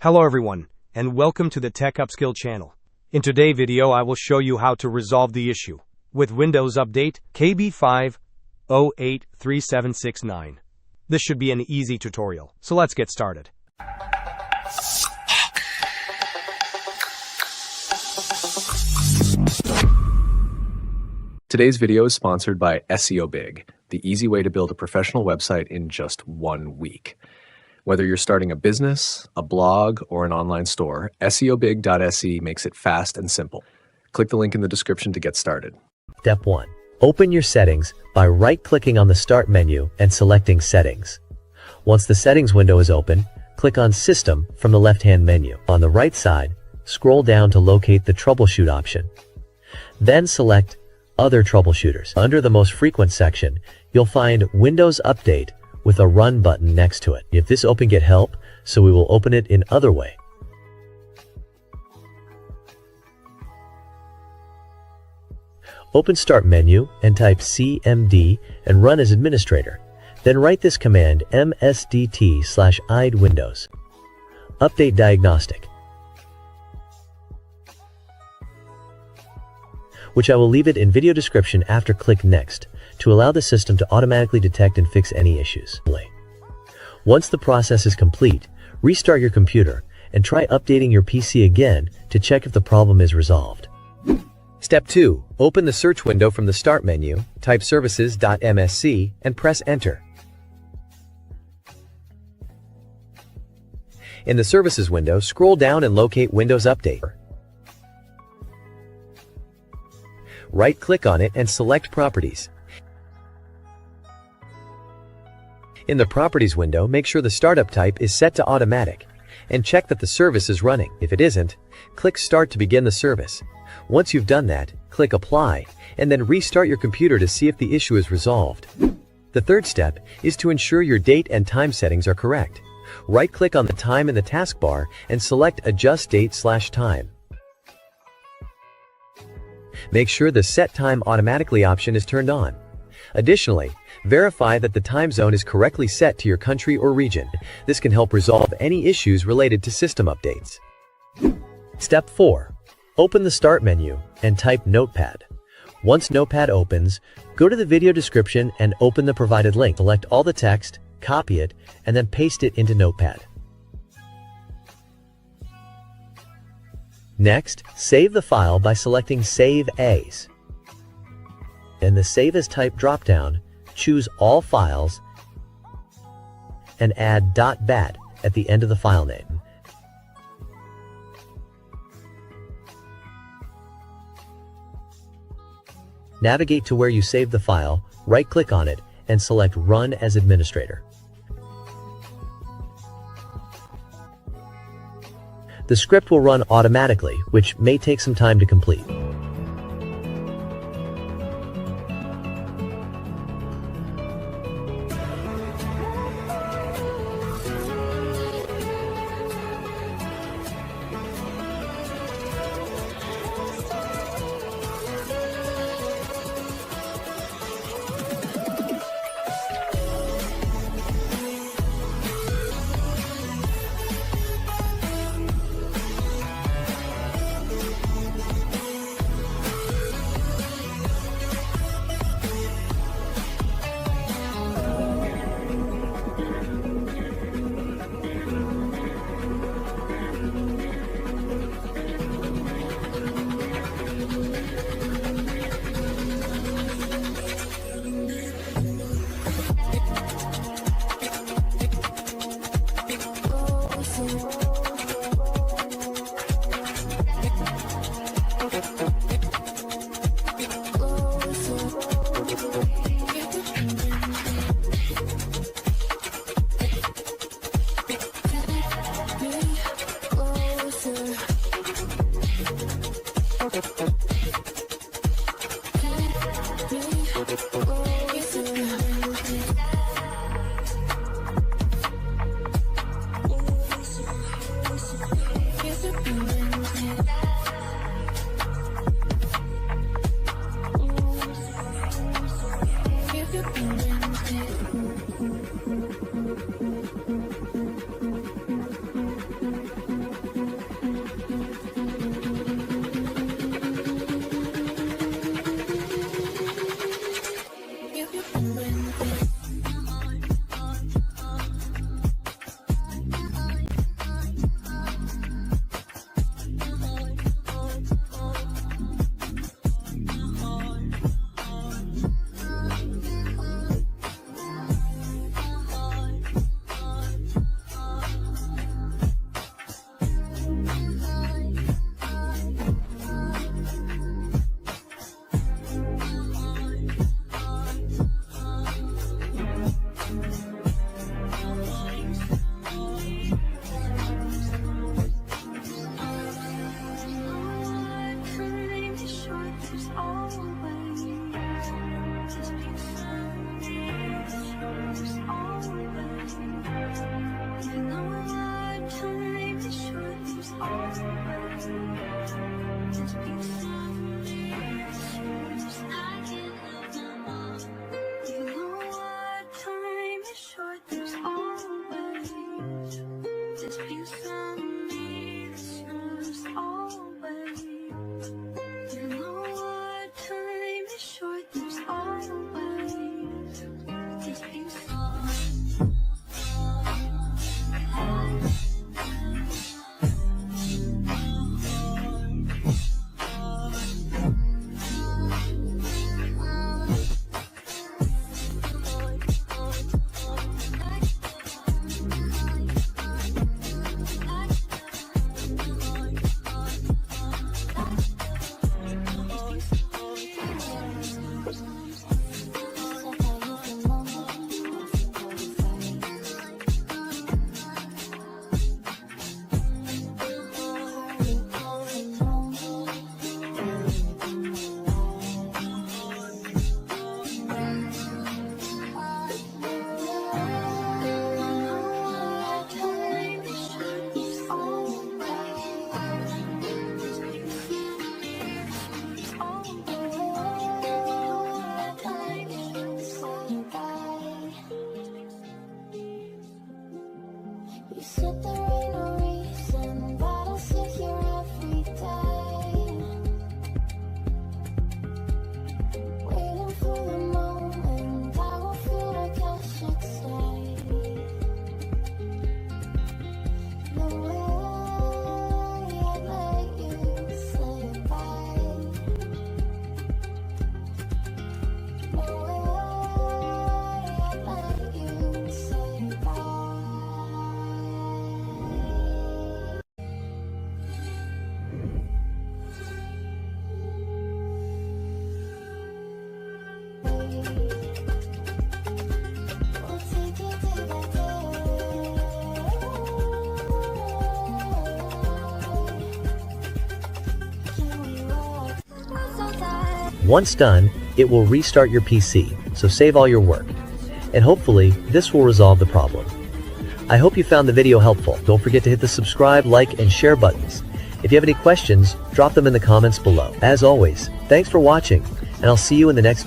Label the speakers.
Speaker 1: Hello everyone, and welcome to the Tech Upskill channel. In today's video I will show you how to resolve the issue with Windows Update KB5083769. This should be an easy tutorial, so let's get started.
Speaker 2: Today's video is sponsored by SEO Big, the easy way to build a professional website in just 1 week. Whether you're starting a business, a blog, or an online store, SEObig.se makes it fast and simple. Click the link in the description to get started.
Speaker 3: Step 1. Open your settings by right-clicking on the Start menu and selecting Settings. Once the Settings window is open, click on System from the left-hand menu. On the right side, scroll down to locate the Troubleshoot option. Then select Other Troubleshooters. Under the Most Frequent section, you'll find Windows Update with a Run button next to it. If this open, get help, so we will open it in other way. Open Start menu and type CMD and run as administrator. Then write this command msdt/id windows update diagnostic, which I will leave it in video description after. Click Next to allow the system to automatically detect and fix any issues. Once the process is complete, restart your computer and try updating your PC again to check if the problem is resolved. Step 2. Open the search window from the Start menu, type services.msc and press Enter. In the Services window, scroll down and locate Windows Update. Right-click on it and select Properties. In the Properties window, make sure the startup type is set to automatic and check that the service is running. If it isn't, click Start to begin the service. Once you've done that, click Apply and then restart your computer to see if the issue is resolved. The third step is to ensure your date and time settings are correct. Right-click on the time in the taskbar and select Adjust Date/Time. Make sure the Set Time Automatically option is turned on. Additionally, verify that the time zone is correctly set to your country or region. This can help resolve any issues related to system updates. Step 4. Open the Start menu and type Notepad. Once Notepad opens, go to the video description and open the provided link. Select all the text, copy it, and then paste it into Notepad. Next, save the file by selecting Save As. In the Save As Type dropdown, choose All Files and add .bat at the end of the file name. Navigate to where you saved the file, right-click on it, and select Run as Administrator. The script will run automatically, which may take some time to complete.
Speaker 4: You said there ain't no reason, but I'll sit here every day, waiting for the moment I will feel like I should stay. The way I let you say bye, the way I let you say bye.
Speaker 3: Once done, it will restart your PC, so save all your work. And hopefully, this will resolve the problem. I hope you found the video helpful. Don't forget to hit the subscribe, like, and share buttons. If you have any questions, drop them in the comments below. As always, thanks for watching, and I'll see you in the next video.